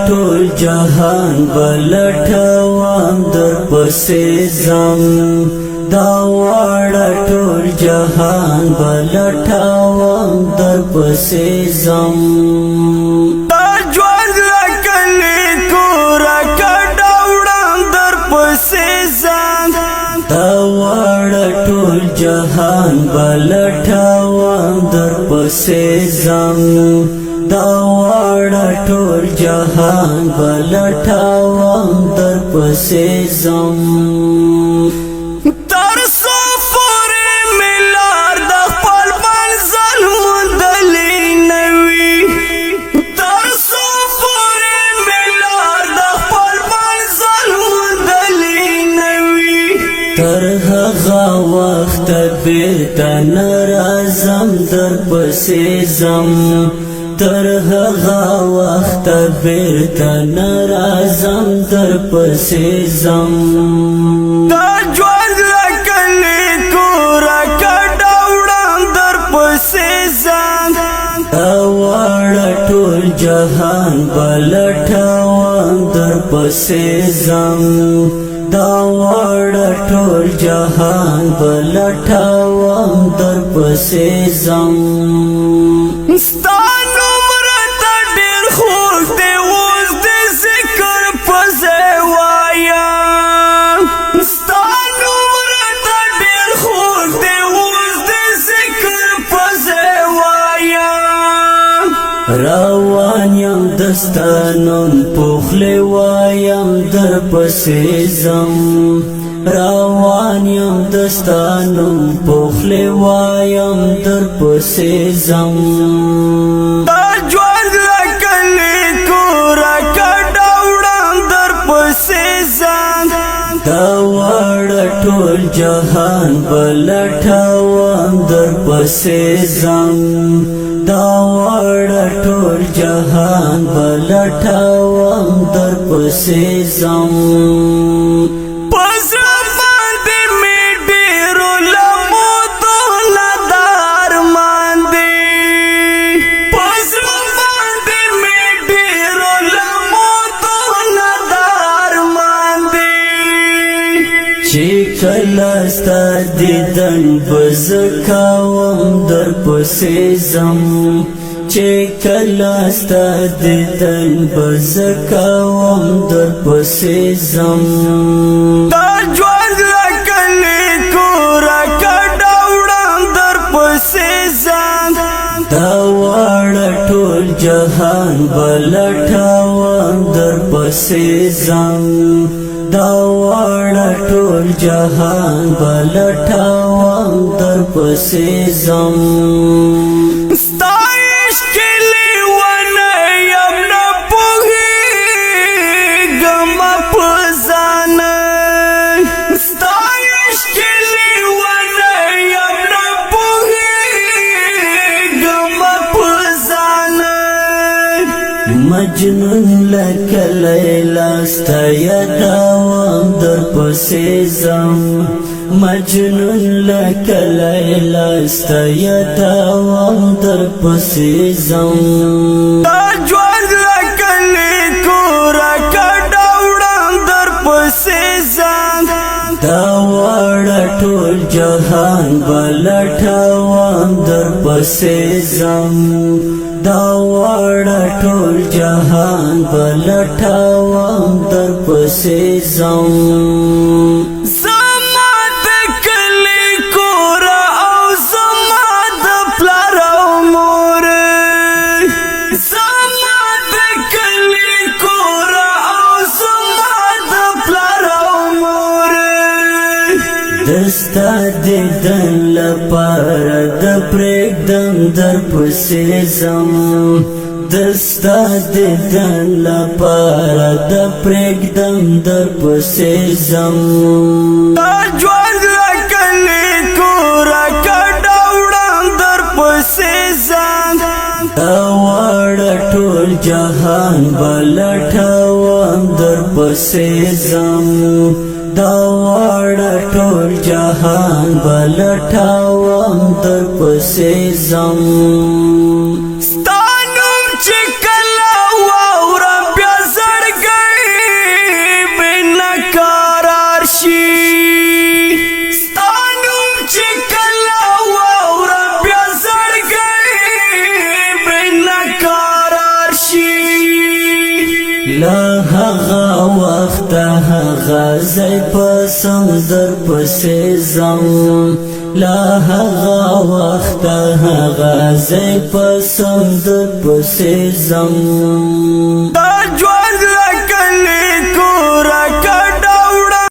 ټول جهان بلټوم در پسې ځم دا واړه ټول جهان بلټوم در پسې ځم دا ژوند لکه لیکوره کډه وړم در پسې ځم دا واړه ټول جهان بلټوم در پسې ځم دا واړه ټول جهان بلټوم در پسې ځم تر څو پورې مې لار د خپل منزل موندلې نه وي تر څو پورې مې لار د خپل منزل موندلې نه وي تر هغه وخته بیرته نه راځم در پسې ځم تر هغه وخته بیرته نه راځم در پسې ځم دا ژوند لکه لیکوره کډه وړم در پسې ځم دا واړه ټول جهان بلټوم در پسې ځم دا واړه ټول جهان بلټوم در پسې ځم ستا نوم راته ډېر خوږ دی اوس د ذکر په ځای وایم ستا نوم راته ډېر خوږ دی اوس د ذکر په ځای وایم روان یم دستا نن پخلی وایم در پسې ځم روان یم دستا نن پخلی وایم در پسې ځم دا ژوند لکه لیکوره کډه وړم در پسې ځم دا واړه ټول جهان بلټوم در پسې ځم دا واړه ټول جهان بلټوم در پسې ځم په زړه باندې مې ډېرو لمودو نه دا ارمان دی په زړه باندې مې ډېرو لمودو نه دا ارمان دی چې کله ستا دیدن به زه کوم در پسې ځم چې کله ستا دیدن به زه کوم در پسې ځم دا ژوند لکه لیکوره کډه وړم در پسې ځم دا واړه ټول جهان بلټوم در پسې ځم دا واړه ټول جهان بلټوم در پسې ځم ستا عشق لیونه یم نه پوهېږم په ځان ستا عشق لیونه یم نه پوهېږم په ځان مجنون لکه لیلا ستا یادوم در پسې ځم مجنون لکه لیلا ستا یادوم در پسې ځم دا ژوند لکه لیکوره کډه وړم در پسې ځم دا واړه ټول جهان بلټوم در پسې ځم دا واړه ټول جهان بلټوم در پسې ځم زما د کلي کوره او زما د پلار او مور زما د کلي کوره او زما د پلار او مور دستا دیدن لپاره د پرېږدم در پسې ځم دستا دیدن لپاره د پرېږدم در پسې ځم دا ژوند لکه لیکوره کډه وړم در پسې ځم دا واړه ټول جهان بلټوم در پسې ځم دا واړه ټول جهان بلټوم در پسې ځم ستا نوم چې کله واورم بیا زه هغه وخت هغه ځای پسم در پسې ځم لا هغه وخت هغه ځای پسم در پسې ځم